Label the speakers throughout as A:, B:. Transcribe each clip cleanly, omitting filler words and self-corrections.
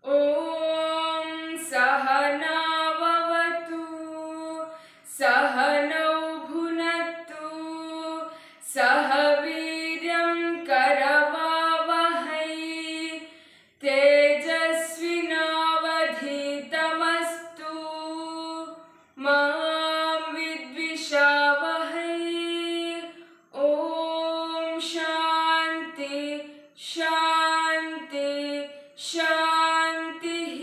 A: ॐ सहनाववतु सहनौ भुनक्तु सह वीर्यं करवावहै तेजस्विनावधीतमस्तु मा विद्विषावहै। ॐ शान्ति शान्ति शान्तिः।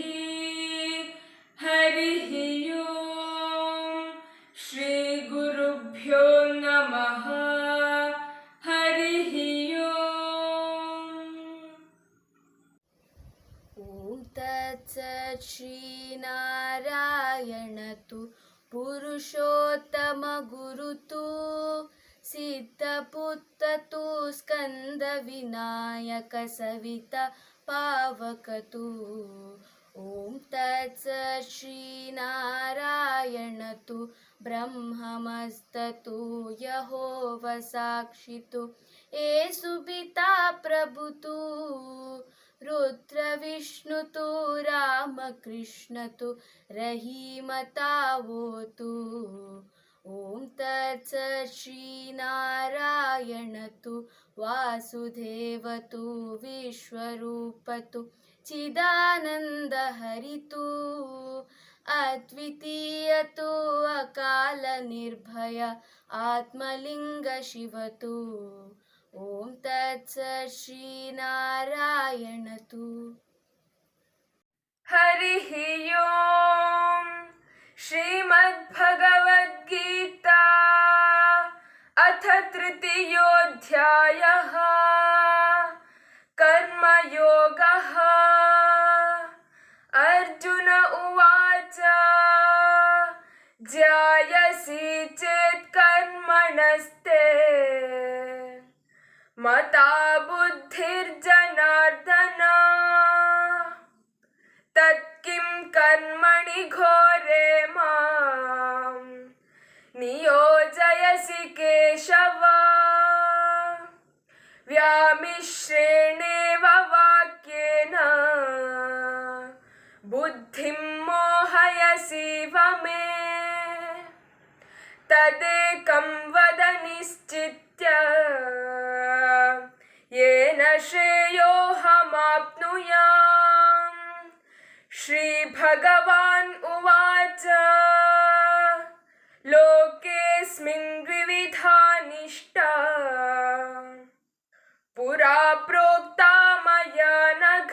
A: हरिः ओम्। श्रीगुरुभ्यो नमः। हरिः ओम्।
B: ॐ तत्सत् श्रीनारायणतु पुरुषोत्तमगुरुतु सिद्धपुत्ततु स्कन्दविनायकसविता पावकतु। ॐ तत्सत् श्रीनारायणतु ब्रह्ममस्ततु यहोवसाक्षितु येसुपिता प्रभुतु रुद्रविष्णुतु रामकृष्णतु रहीमतावोतु। ॐ तत्सत् श्रीनारायणतु वासुदेवतु विश्वरूपतु चिदानन्दहरितु अद्वितीयतु अकालनिर्भय आत्मलिङ्गशिवतु। ॐ तत्सत् श्रीनारायणतु।
A: हरिः ओम्। श्रीमद्भगवद्गीता अथ तृतीयोऽध्यायः कर्मयोगः। अर्जुन उवाच ध्यायसि चेत् कर्मणस्ते मता बुद्धिर्जनार्दन तत्किं कर्मणि घोरे मां नियोजयसि केशव। व्यामिश्रेणेव वाक्येन बुद्धिं मोहयसीव मे। तदेकं वद निश्चित्य येन श्रेयोऽहमाप्नुयाम्। श्रीभगवान् उवाच लोकेऽस्मिन् द्विविधा निष्ठा पुरा प्रोक्ता मया नघ।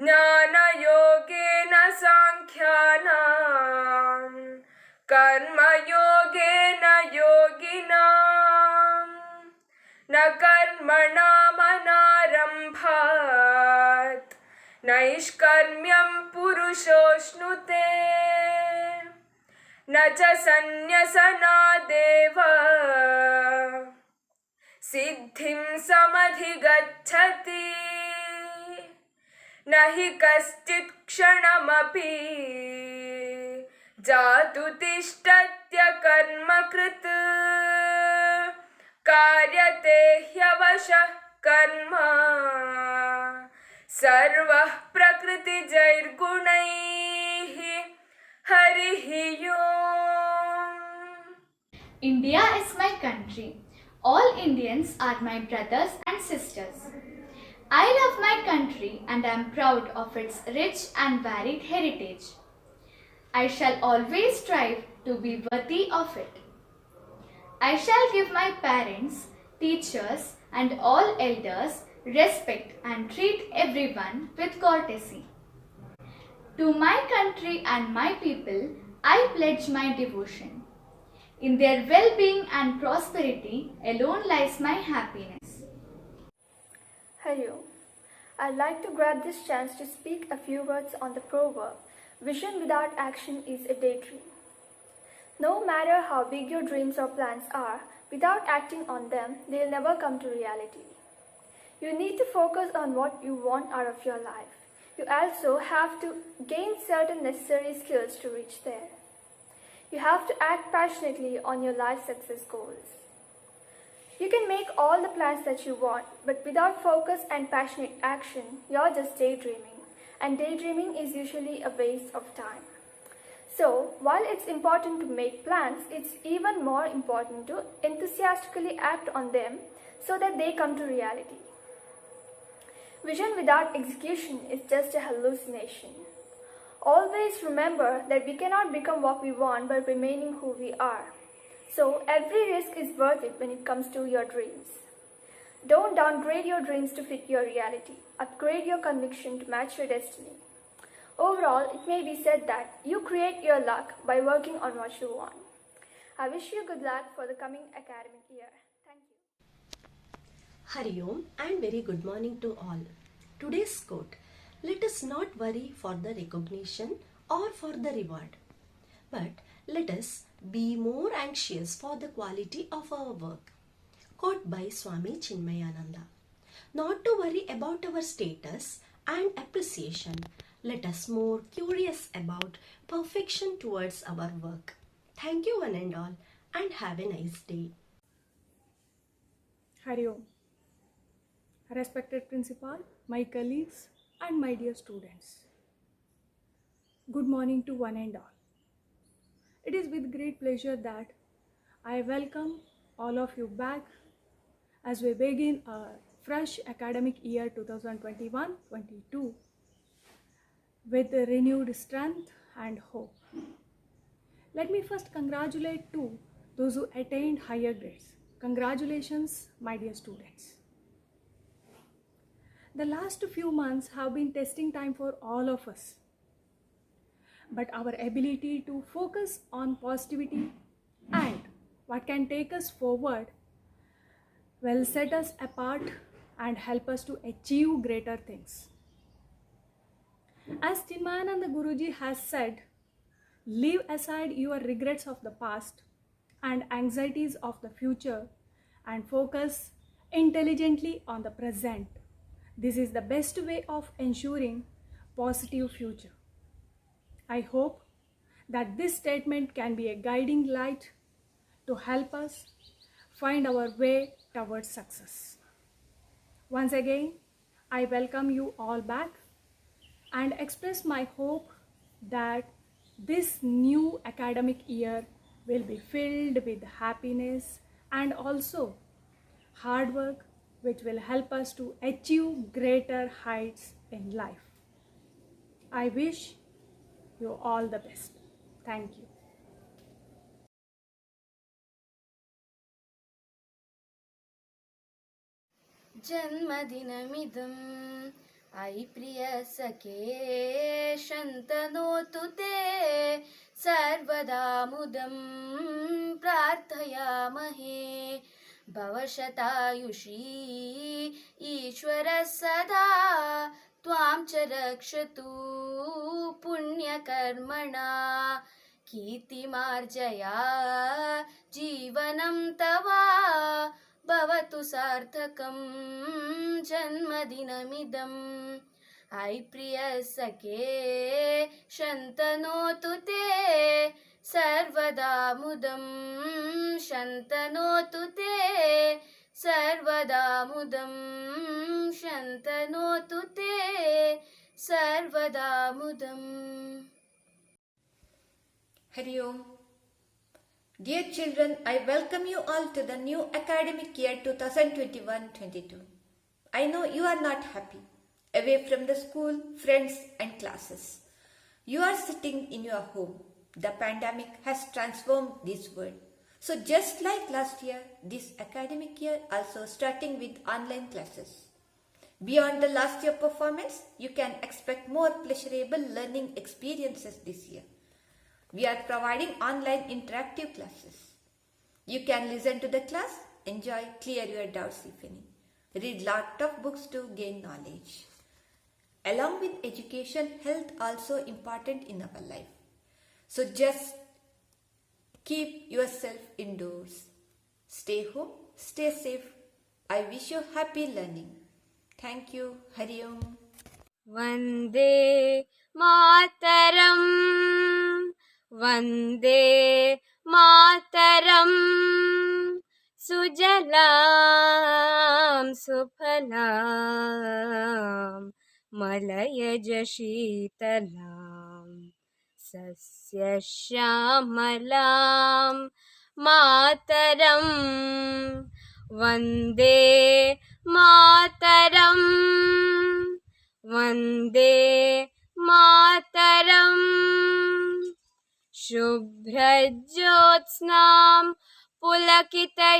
A: ज्ञानयोगेन साङ्ख्यानां कर्मयोगेन योगिनाम् न कर्मणामनारम्भात् नैष्कर्म्यं पुरुषोऽश्नुते न च सन्न्यसनादेव सिद्धिं समधिगच्छति। न हि कश्चित् क्षणमपि जातु तिष्ठत्य कर्मकृत् कार्यते ह्यवशः कर्म सर्वः प्रकृतिजैर्गुणैः। हरिः ओम्।
C: India is my country. All Indians are my brothers and sisters. I love my country and I am proud of its rich and varied heritage. I shall always strive to be worthy of it. I shall give my parents, teachers, and all elders respect and treat everyone with courtesy. To my country and my people, I pledge my devotion. In their well-being and prosperity alone lies my happiness.
D: Hari Om. I'd like to grab this chance to speak a few words on the proverb, vision without action is a daydream. No matter how big your dreams or plans are, without acting on them, they'll never come to reality. You need to focus on what you want out of your life. You also have to gain certain necessary skills to reach there. You have to act passionately on your life success goals. You can make all the plans that you want, but without focus and passionate action, you're just daydreaming. And daydreaming is usually a waste of time. So, while it's important to make plans, it's even more important to enthusiastically act on them so that they come to reality. Vision without execution is just a hallucination. Always remember that we cannot become what we want by remaining who we are. So, every risk is worth it when it comes to your dreams. Don't downgrade your dreams to fit your reality. Upgrade your conviction to match your destiny. Overall, it may be said that you create your luck by working on what you want. I wish you good luck for the coming academic year. Thank you.
E: Hari Om and very good morning to all. Today's quote: let us not worry for the recognition or for the reward, but let us be more anxious for the quality of our work. Quote by Swami Chinmayananda. Not to worry about our status and appreciation. Let us more curious about perfection towards our work. Thank you one and all, and have a nice day.
F: Hari Om. Respected Principal, my colleagues and my dear students. Good morning to one and all. It is with great pleasure that I welcome all of you back as we begin a fresh academic year 2021-22 with renewed strength and hope. Let me first congratulate to those who attained higher grades. Congratulations, my dear students. The last few months have been testing time for all of us. But our ability to focus on positivity and what can take us forward will set us apart and help us to achieve greater things. As Chinmayananda Guruji has said, leave aside your regrets of the past and anxieties of the future and focus intelligently on the present. This is the best way of ensuring positive future. I hope that this statement can be a guiding light to help us find our way towards success. Once again, I welcome you all back and express my hope that this new academic year will be filled with happiness and also hard work, which will help us to achieve greater heights in life. I wish you all the best. Thank you.
B: जन्मदिनमिदं अयि प्रियसखे शन्तनोतु ते सर्वदा मुदं प्रार्थयामहे भवशतायुषी ईश्वरः सदा त्वां च रक्षतु पुण्यकर्मणा कीर्तिमार्जया जीवनं तव भवतु सार्थकं जन्मदिनमिदम् अयि प्रियसखे शन्तनोतु ते सर्वदा मुदं शन्तनोतु ते सर्वदा मुदं शन्तनोतु ते सर्वदा मुदम्.
G: Hari Om. Dear children, I welcome you all to the new academic year 2021-22. I know you are not happy, away from the school, friends and classes. You are sitting in your home. The pandemic has transformed this world. So just like last year, this academic year also starting with online classes. Beyond the last year performance, you can expect more pleasurable learning experiences this year. We are providing online interactive classes. You can listen to the class, enjoy, clear your doubts if any. Read lot of books to gain knowledge. Along with education, health also important in our life. So just keep yourself indoors. Stay home, stay safe. I wish you happy learning. Thank you. Hari Om.
B: Vande Mataram Vande Mataram सुजलां सुफलां मलयज शीतलां सस्यश्यामलां मातरं वन्दे मातरं वन्दे मातरम् शुभ्रज्योत्स्नां पुलकितयामिनीं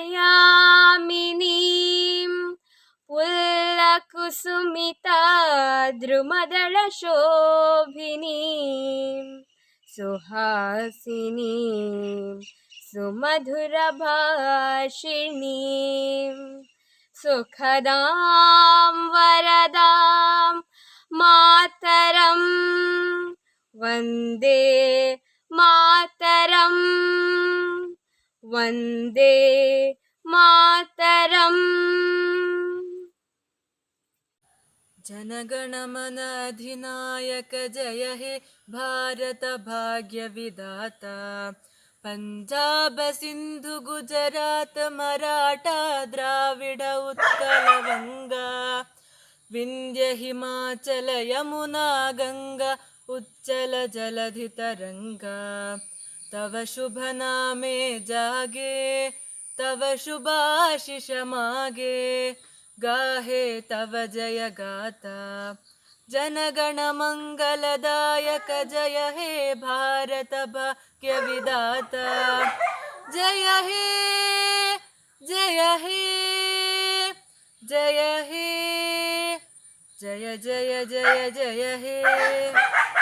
B: पुल्लकुसुमिता द्रुमदलशोभिनीं सुहासिनीं सुमधुरभाषिणीं सुखदां वरदां मातरं वन्दे मातरं वन्दे मातरम्
H: जनगणमन अधिनायक जय हे भारत भाग्य विधाता पंजाब सिंधु गुजरात मराठा द्राविड उत्कल वंगा विंध्य हिमाचल यमुना गंगा उच्चल जलधि तरंगा तव शुभ नामे जागे तव शुभाशिष मागे गाहे तव जय गाथा जनगण मंगलदायक जय हे भारत भाग्य विधाता जय हे जय हे जय हे जय जय जय जय हे